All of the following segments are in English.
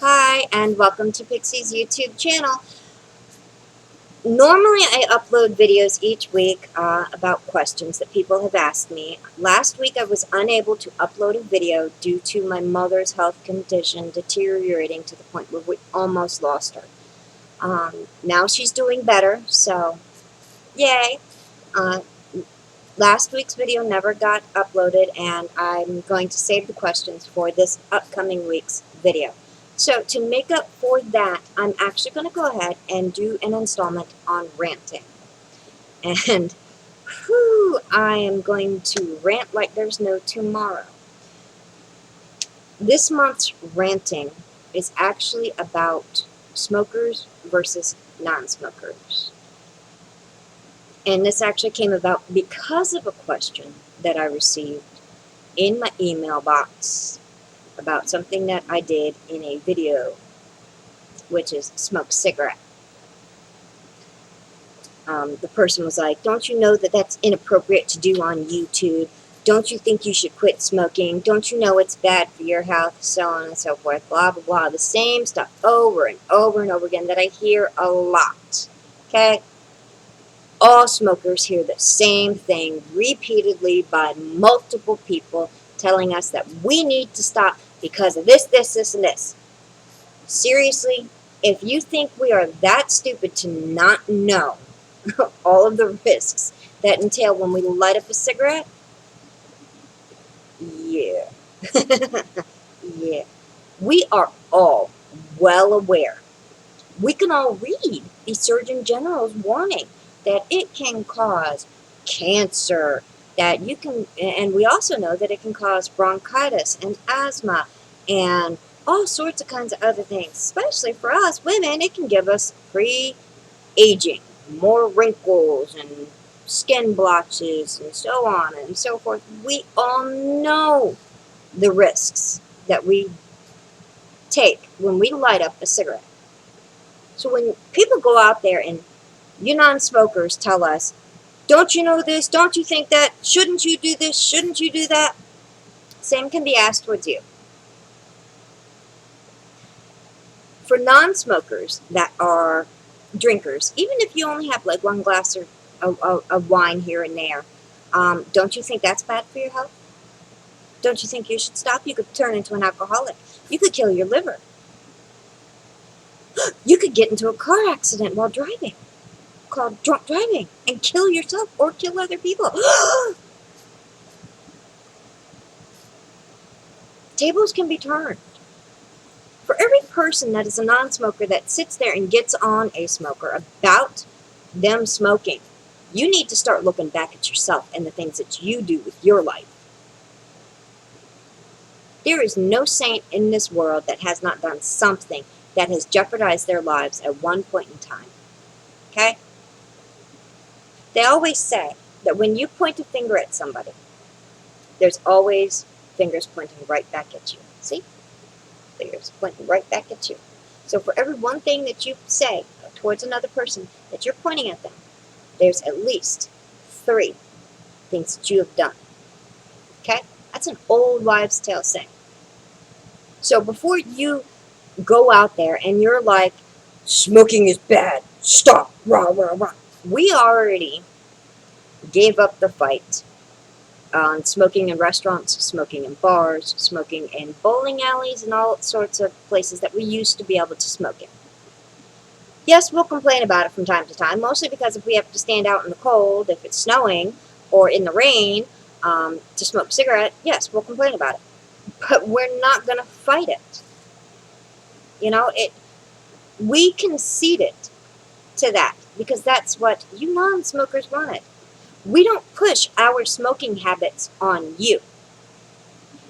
Hi, and welcome to Pixie's YouTube channel. Normally, I upload videos each week about questions that people have asked me. Last week, I was unable to upload a video due to my mother's health condition deteriorating to the point where we almost lost her. Now she's doing better, so yay. Uh, Last week's video never got uploaded, and I'm going to save the questions for this upcoming week's video. So to make up for that, I'm actually going to go ahead and do an installment on ranting. And whew, I am going to rant like there's no tomorrow. This month's ranting is actually about smokers versus non-smokers. And this actually came about because of a question that I received in my email box about something that I did in a video, which is smoke cigarette. The person was like, don't you know that that's inappropriate to do on YouTube? Don't you think you should quit smoking? Don't you know it's bad for your health? So on and so forth, blah, blah, blah. The same stuff over and over and over again that I hear a lot. Okay? All smokers hear the same thing repeatedly by multiple people telling us that we need to stop because of this, this, this, and this. Seriously, if you think we are that stupid to not know all of the risks that entail when we light up a cigarette, yeah. Yeah. We are all well aware. We can all read the Surgeon General's warning that it can cause cancer, that you can, and we also know that it can cause bronchitis and asthma and all sorts of kinds of other things. Especially for us women, it can give us pre-aging, more wrinkles and skin blotches and so on and so forth. We all know the risks that we take when we light up a cigarette. So when people go out there and you non-smokers tell us, don't you know this? Don't you think that? Shouldn't you do this? Shouldn't you do that? Same can be asked towards you. For non-smokers that are drinkers, even if you only have like one glass of wine here and there, don't you think that's bad for your health? Don't you think you should stop? You could turn into an alcoholic. You could kill your liver. You could get into a car accident while driving, called drunk driving, and kill yourself or kill other people. Tables can be turned. For every person that is a non-smoker that sits there and gets on a smoker about them smoking, you need to start looking back at yourself and the things that you do with your life. There is no saint in this world that has not done something that has jeopardized their lives at one point in time. Okay? They always say that when you point a finger at somebody, there's always fingers pointing right back at you. See? Fingers pointing right back at you. So for every one thing that you say towards another person that you're pointing at them, there's at least 3 things that you have done. Okay? That's an old wives' tale saying. So before you go out there and you're like, smoking is bad, stop, rah, rah, rah. We already gave up the fight on smoking in restaurants, smoking in bars, smoking in bowling alleys, and all sorts of places that we used to be able to smoke in. Yes, we'll complain about it from time to time, mostly because if we have to stand out in the cold, if it's snowing, or in the rain, to smoke a cigarette, yes, we'll complain about it. But we're not going to fight it. You know, we conceded to that because that's what you non-smokers wanted. We don't push our smoking habits on you.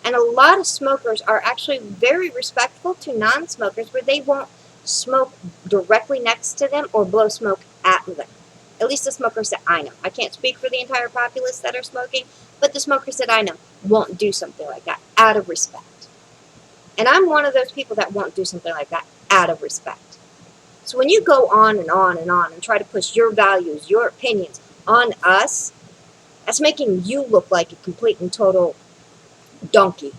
And a lot of smokers are actually very respectful to non-smokers where they won't smoke directly next to them or blow smoke at them. At least the smokers that I know. I can't speak for the entire populace that are smoking, but the smokers that I know won't do something like that out of respect. And I'm one of those people that won't do something like that out of respect. So when you go on and on and on and try to push your values, your opinions on us, that's making you look like a complete and total donkey.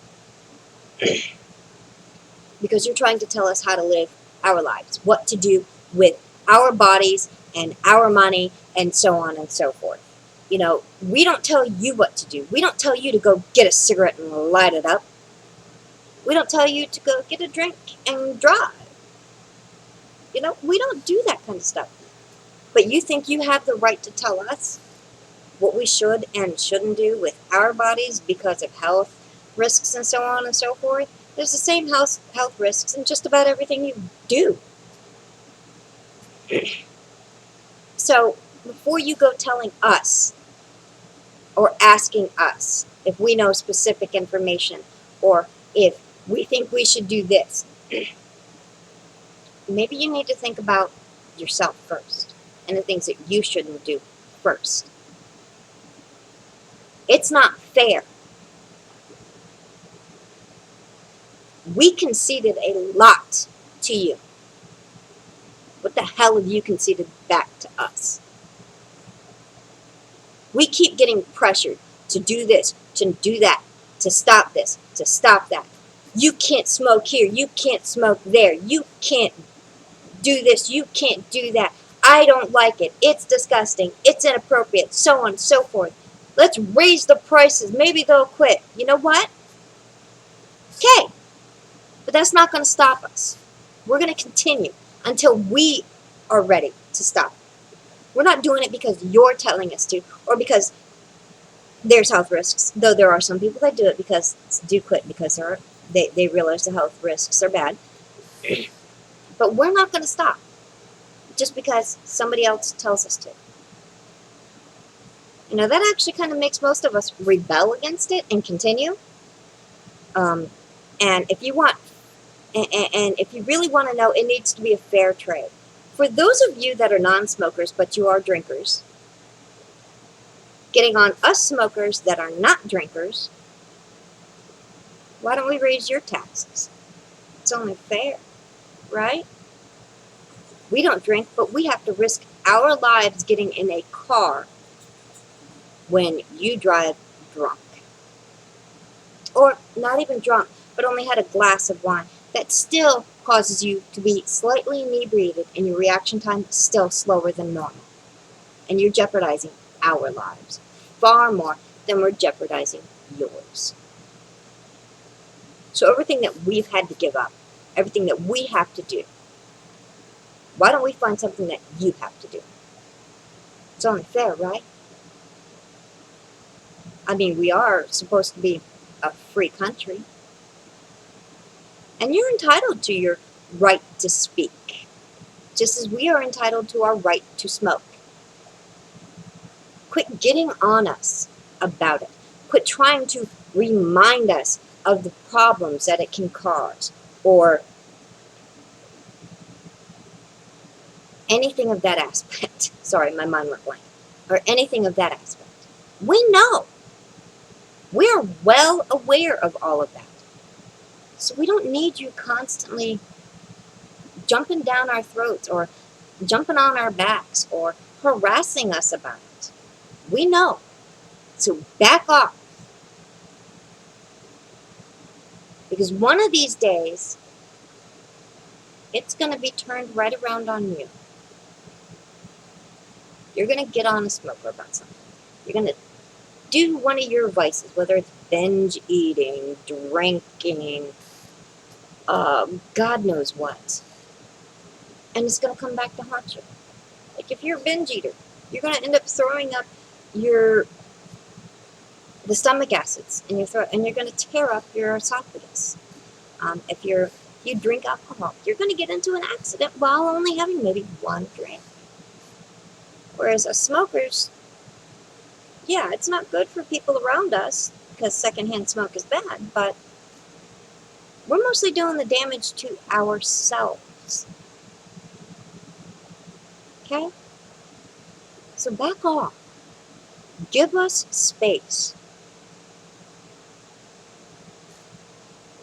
because you're trying to tell us how to live our lives, what to do with our bodies and our money and so on and so forth. You know, we don't tell you what to do. We don't tell you to go get a cigarette and light it up. We don't tell you to go get a drink and drive. You know, we don't do that kind of stuff. But you think you have the right to tell us what we should and shouldn't do with our bodies because of health risks and so on and so forth? There's the same health risks in just about everything you do. So before you go telling us or asking us if we know specific information or if we think we should do this, maybe you need to think about yourself first and the things that you shouldn't do first. It's not fair. We conceded a lot to you. What the hell have you conceded back to us? We keep getting pressured to do this, to do that, to stop this, to stop that. You can't smoke here. You can't smoke there. You can't do this. You can't do that. I don't like it. It's disgusting. It's inappropriate. So on and so forth. Let's raise the prices. Maybe they'll quit. You know what? Okay. But that's not going to stop us. We're going to continue until we are ready to stop. We're not doing it because you're telling us to or because there's health risks, though there are some people that do it because do quit because they realize the health risks are bad. But we're not going to stop just because somebody else tells us to. You know, that actually kind of makes most of us rebel against it and continue. And if you want, and if you really want to know, it needs to be a fair trade. For those of you that are non-smokers, but you are drinkers, getting on us smokers that are not drinkers, why don't we raise your taxes? It's only fair, right? We don't drink, but we have to risk our lives getting in a car when you drive drunk. Or not even drunk, but only had a glass of wine. That still causes you to be slightly inebriated and your reaction time is still slower than normal. And you're jeopardizing our lives far more than we're jeopardizing yours. So everything that we've had to give up, everything that we have to do, why don't we find something that you have to do? It's only fair, right? I mean, we are supposed to be a free country. And you're entitled to your right to speak, just as we are entitled to our right to smoke. Quit getting on us about it. Quit trying to remind us of the problems that it can cause or anything of that aspect. Sorry, my mind went blank. Or anything of that aspect. We know. We're well aware of all of that. So we don't need you constantly jumping down our throats or jumping on our backs or harassing us about it. We know. So back off. Because one of these days, it's going to be turned right around on you. You're going to get on a smoker about something. You're going to do one of your vices, whether it's binge eating, drinking, God knows what. And it's going to come back to haunt you. Like if you're a binge eater, you're going to end up throwing up the stomach acids in your throat, and you're going to tear up your esophagus. If you drink alcohol, you're going to get into an accident while only having maybe one drink. Whereas as smokers, yeah, it's not good for people around us because secondhand smoke is bad, but we're mostly doing the damage to ourselves. Okay? So back off. Give us space.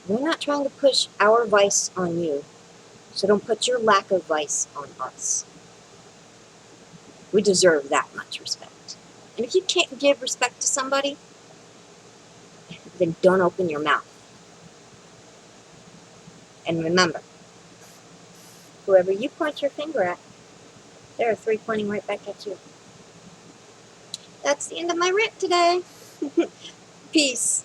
We're not trying to push our vice on you, so don't put your lack of vice on us. We deserve that much respect. And if you can't give respect to somebody, then don't open your mouth. And remember, whoever you point your finger at, there are 3 pointing right back at you. That's the end of my rant today. Peace.